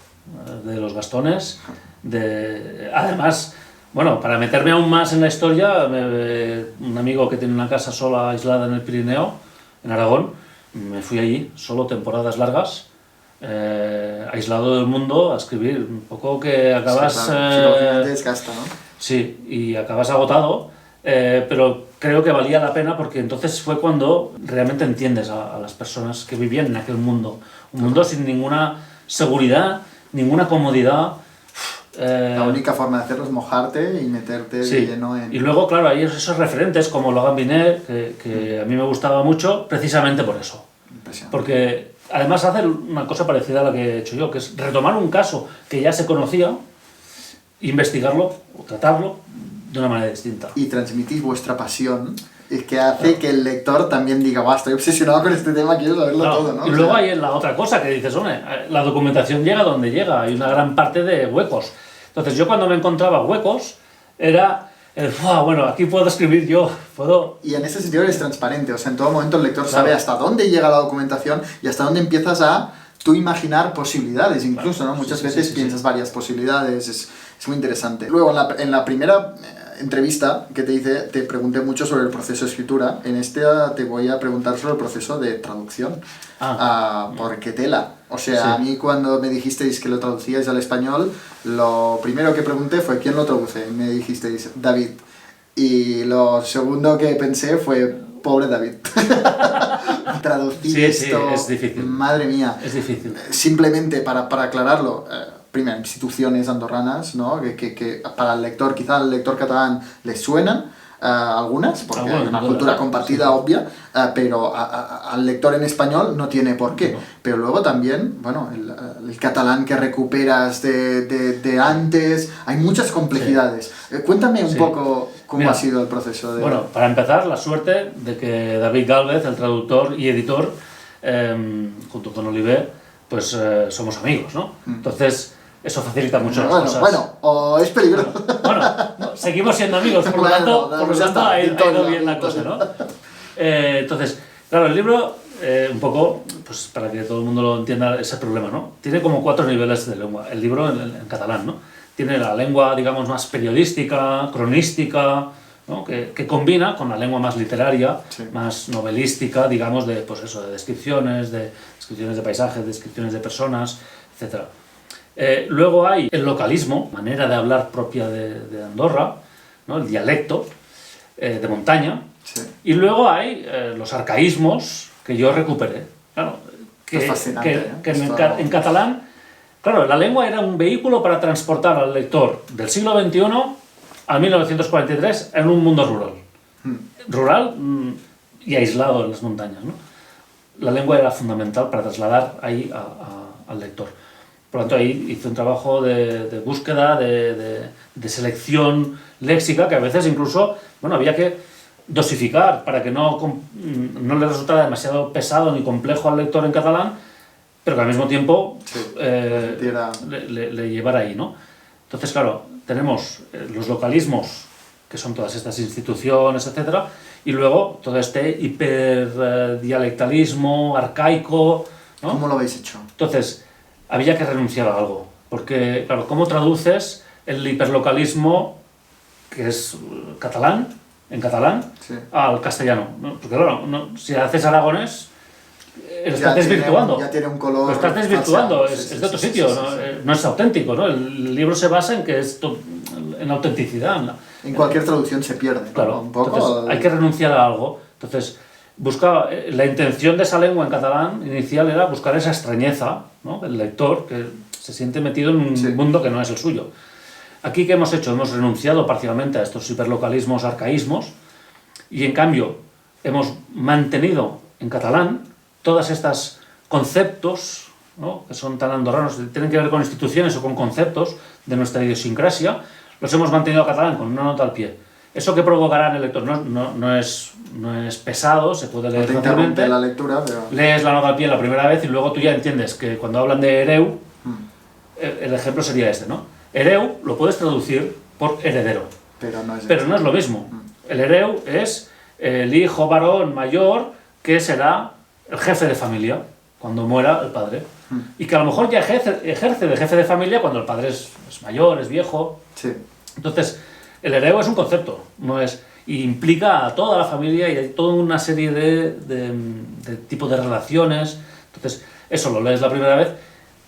de los bastones. Además, bueno, para meterme aún más en la historia, un amigo que tiene una casa sola, aislada en el Pirineo, en Aragón, me fui allí, solo temporadas largas, aislado del mundo, a escribir. Un poco que acabas... Sí, claro. Te desgasta, ¿no? Sí, y acabas agotado. Pero creo que valía la pena porque entonces fue cuando realmente entiendes a las personas que vivían en aquel mundo. Un mundo sin ninguna seguridad, ninguna comodidad. La única forma de hacerlo es mojarte y meterte de lleno en... Y luego, claro, hay esos referentes como Logan Binet, que a mí me gustaba mucho precisamente por eso. Impresionante. Porque además hace una cosa parecida a la que he hecho yo, que es retomar un caso que ya se conocía, investigarlo o tratarlo de una manera distinta. Y transmitís vuestra pasión, es que hace que el lector también diga, va, estoy obsesionado con este tema, quiero saberlo todo, ¿no? Y luego hay la otra cosa que dices, hombre, la documentación llega donde llega, hay una gran parte de huecos. Entonces yo cuando me encontraba huecos, era bueno, aquí puedo escribir yo, puedo... Y en ese sentido eres transparente, o sea, en todo momento el lector sabe hasta dónde llega la documentación y hasta dónde empiezas a tú imaginar posibilidades, incluso, ¿no? Muchas veces piensas varias posibilidades, es muy interesante. Luego, en la primera entrevista que te hice, te pregunté mucho sobre el proceso de escritura. En esta te voy a preguntar sobre el proceso de traducción. Porque tela. O sea, a mí cuando me dijisteis que lo traducíais al español, lo primero que pregunté fue ¿quién lo traduce? Y me dijisteis David. Y lo segundo que pensé fue pobre David. Traducir esto, es difícil. Madre mía. Es difícil. Simplemente para aclararlo, primero, instituciones andorranas, ¿no? que para el lector, quizá al lector catalán le suenan algunas, porque hay una cultura compartida obvia, pero al lector en español no tiene por qué. No. Pero luego también, bueno, el catalán que recuperas de antes, hay muchas complejidades. Cuéntame un poco cómo ha sido el proceso de... Bueno, para empezar, la suerte de que David Gálvez, el traductor y editor, junto con Oliver, pues somos amigos, ¿no? Entonces, eso facilita mucho las cosas. Bueno, o es peligroso. Bueno, seguimos siendo amigos, por lo tanto ha ido bien la cosa, ¿no? Entonces, claro, el libro, un poco, pues para que todo el mundo lo entienda, ese problema, ¿no? Tiene como 4 niveles de lengua, el libro en catalán, ¿no? Tiene la lengua, digamos, más periodística, cronística, ¿no? que combina con la lengua más literaria, más novelística, digamos, de, pues eso, de descripciones de paisajes, descripciones de personas, etc. Luego hay el localismo, manera de hablar propia de Andorra, ¿no? El dialecto de montaña. Y luego hay los arcaísmos que yo recuperé. Claro, en catalán, claro, la lengua era un vehículo para transportar al lector del siglo XXI al 1943 en un mundo rural. Rural y aislado en las montañas, ¿no? La lengua era fundamental para trasladar ahí al lector. Por lo tanto, ahí hice un trabajo de búsqueda, de selección léxica, que a veces incluso, bueno, había que dosificar para que no le resultara demasiado pesado ni complejo al lector en catalán, pero que al mismo tiempo Sí, le llevara ahí, ¿no? Entonces, claro, tenemos los localismos, que son todas estas instituciones, etcétera, y luego todo este hiperdialectalismo arcaico, ¿no? ¿Cómo lo habéis hecho? Entonces, había que renunciar a algo, porque, claro, ¿cómo traduces el hiperlocalismo, que es catalán, en catalán, Sí. al castellano? ¿No? Porque, claro, si haces aragonés, lo estás desvirtuando. Ya tiene un color. Lo estás desvirtuando, falseado. es de otro sitio, ¿no? No es auténtico, ¿no? El libro se basa en que es en autenticidad. En cualquier traducción se pierde, ¿no? Claro, Un poco. entonces hay que renunciar a algo. Entonces, buscaba, la intención de esa lengua en catalán inicial era buscar esa extrañeza, ¿no? El lector que se siente metido en un Sí. mundo que no es el suyo. Aquí, ¿qué hemos hecho? Hemos renunciado parcialmente a estos hiperlocalismos, arcaísmos, y en cambio hemos mantenido en catalán todas estas conceptos, ¿no? Que son tan andorranos, tienen que ver con instituciones o con conceptos de nuestra idiosincrasia, los hemos mantenido en catalán con una nota al pie. ¿Eso qué provocará en el lector? No es pesado, se puede No leer te fácilmente. interrumpe la lectura, pero. Lees la nota al pie la primera vez y luego tú ya entiendes que cuando hablan de hereu, el ejemplo sería este, ¿no? Hereu lo puedes traducir por heredero, Pero no es pero eso. no es lo mismo. El hereu es el hijo varón mayor que será el jefe de familia cuando muera el padre. Y que a lo mejor ya ejerce de jefe de familia cuando el padre es mayor, es viejo. Sí. Entonces, el hereu es un concepto, no es, y implica a toda la familia y hay toda una serie de tipos de relaciones. Entonces, eso lo lees la primera vez,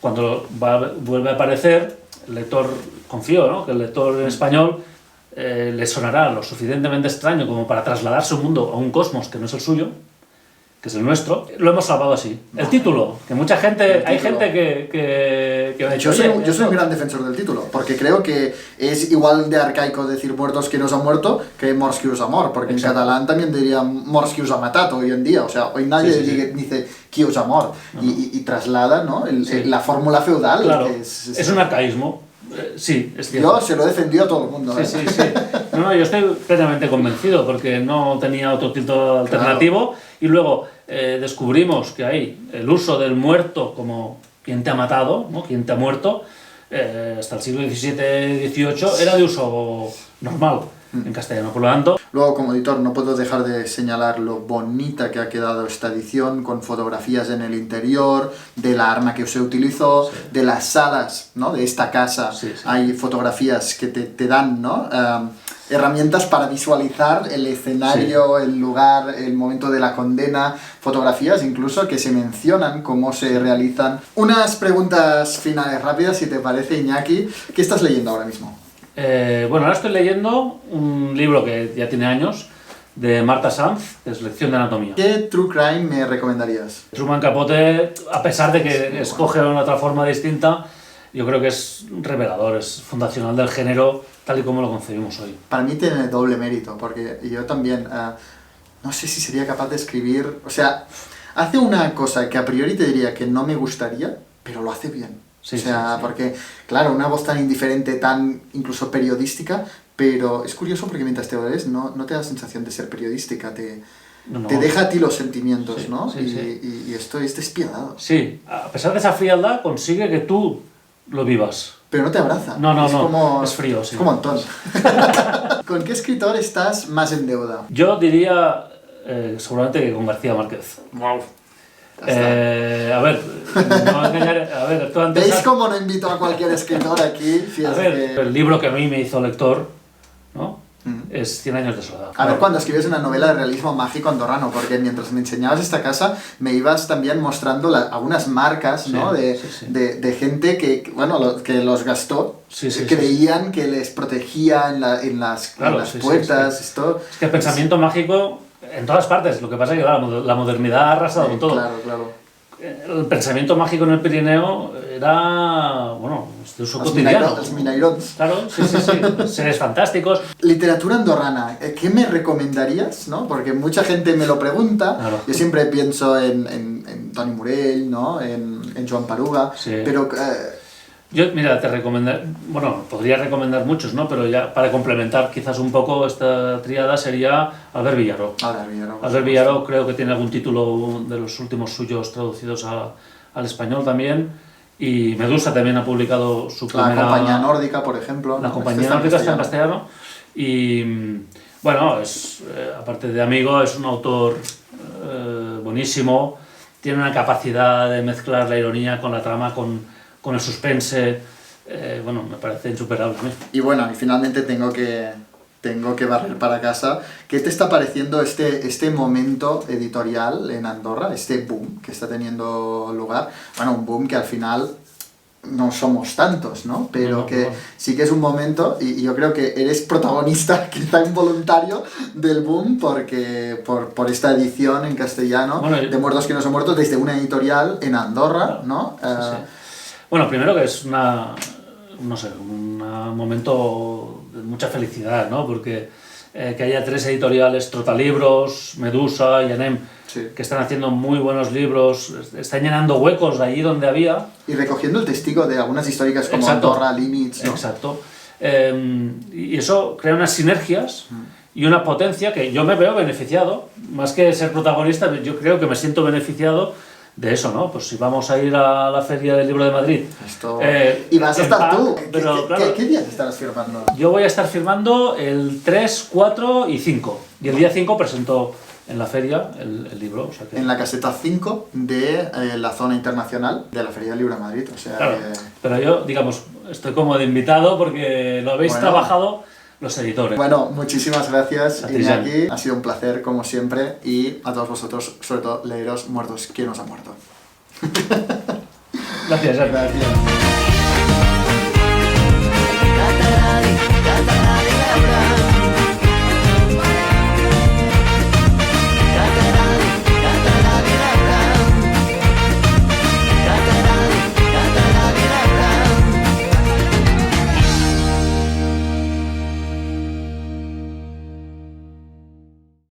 cuando vuelve a aparecer, el lector, confío, ¿no? Que el lector en español le sonará lo suficientemente extraño como para trasladarse un mundo a un cosmos que no es el suyo, que es el nuestro. Lo hemos salvado así. El título, que mucha gente, hay gente que me ha dicho, Yo soy un gran defensor del título, porque creo que es igual de arcaico decir muertos que nos han muerto que morts que us ha mort, porque Exacto. en catalán también diría morts que us ha matado hoy en día, o sea, hoy nadie Sí, sí, sí. dice qui us ha mort, y traslada, ¿no? Sí. La fórmula feudal, Claro, que es un arcaísmo. Sí, es cierto. Yo se lo he defendido a todo el mundo. Sí, sí, sí. No, yo estoy plenamente convencido porque no tenía otro título alternativo y luego descubrimos que hay el uso del muerto como quien te ha matado, ¿no? Quien te ha muerto, hasta el siglo XVII-XVIII era de uso normal en castellano. Por lo tanto, Luego, como editor, no puedo dejar de señalar lo bonita que ha quedado esta edición, con fotografías en el interior, de la arma que se utilizó, de las salas, ¿no? De esta casa. Sí, sí. Hay fotografías que te dan, ¿no? Herramientas para visualizar el escenario, el lugar, el momento de la condena, fotografías incluso que se mencionan cómo se realizan. Unas preguntas finales rápidas, si te parece, Iñaki. ¿Qué estás leyendo ahora mismo? bueno, ahora estoy leyendo un libro que ya tiene años, de Marta Sanz, que es Lección de Anatomía. ¿Qué true crime me recomendarías? Truman Capote, a pesar de que escoge una otra forma distinta, yo creo que es revelador, es fundacional del género tal y como lo concebimos hoy. Para mí tiene doble mérito, porque yo también no sé si sería capaz de escribir, o sea, hace una cosa que a priori te diría que no me gustaría, pero lo hace bien. Sí, o sea, sí, sí. porque, claro, una voz tan indiferente, tan incluso periodística, pero es curioso porque mientras te lo lees no te da la sensación de ser periodística, te deja a ti los sentimientos, Sí, ¿no? sí, sí. Y esto es despiadado. Sí, a pesar de esa frialdad, consigue que tú lo vivas. Pero no te abraza. No, es no, como, es frío, sí. Es como Antón. ¿Con qué escritor estás más en deuda? Yo diría, seguramente que con García Márquez. Wow. A ver, no engañaré, a ver, tú antes... ¿Veis cómo no invito a cualquier escritor aquí? Si A es ver, que- el libro que a mí me hizo lector, ¿no? Mm. Es 100 años de soledad. A ver, cuando escribes una novela de realismo mágico andorrano, porque mientras me enseñabas esta casa, me ibas también mostrando algunas marcas, ¿no? Sí, de, sí, sí. de gente que, bueno, que los gastó, Sí, sí, creían que les protegía en las Claro, las sí, sí, puertas, sí. esto... Es que el pensamiento mágico en todas partes, lo que pasa es que la modernidad ha arrasado con todo. Claro, claro. El pensamiento mágico en el Pirineo era, bueno, de uso Los cotidiano. los minairons. Claro, sí, sí, sí. Seres fantásticos. Literatura andorrana, ¿qué me recomendarías? ¿No? Porque mucha gente me lo pregunta, Claro. yo siempre pienso en Toni Morell, ¿no? en Joan Paruga, Sí. pero Yo, mira, te recomendaría, bueno, podría recomendar muchos, ¿no? Pero ya para complementar quizás un poco esta tríada sería Albert Villaró. ahora bien, ¿no? Albert Villaró creo que tiene algún título de los últimos suyos traducidos al al español también, y Medusa también ha publicado su primera... La compañía nórdica, por ejemplo. La compañía nórdica está en castellano. Y bueno, aparte de amigo, es un autor buenísimo, tiene una capacidad de mezclar la ironía con la trama, con el suspense, bueno, me parece insuperable a mí. Y bueno, y finalmente tengo que barrer para casa. ¿Qué te está pareciendo este momento editorial en Andorra, este boom que está teniendo lugar? Bueno, un boom que al final no somos tantos, ¿no? Pero que sí que es un momento, y yo creo que eres protagonista, quizá involuntario, del boom, porque por esta edición en castellano de Muertos que no son muertos, desde una editorial en Andorra, ¿no? Sí. Bueno, primero que es un momento de mucha felicidad, ¿no? Porque que haya 3 editoriales, Trotalibros, Medusa y Anem, sí, que están haciendo muy buenos libros, están llenando huecos de allí donde había. Y recogiendo el testigo de algunas históricas como Andorra, Limits, ¿no? Exacto. Y eso crea unas sinergias y una potencia que yo me veo beneficiado, más que ser protagonista, yo creo que me siento beneficiado de eso, ¿no? Pues si vamos a ir a la Feria del Libro de Madrid... y vas a estar tú. Pero, claro, ¿Qué días estarás firmando? Yo voy a estar firmando el 3, 4 y 5. Y el día 5 presento en la feria el libro. O sea que... En la caseta 5 de la zona internacional de la Feria del Libro de Madrid. O sea, claro, pero yo, digamos, estoy como de invitado porque lo habéis trabajado los editores. Bueno, muchísimas gracias, Iñaki. Ha sido un placer, como siempre. Y a todos vosotros, sobre todo, leeros Muertos, ¿quién nos ha muerto? Gracias.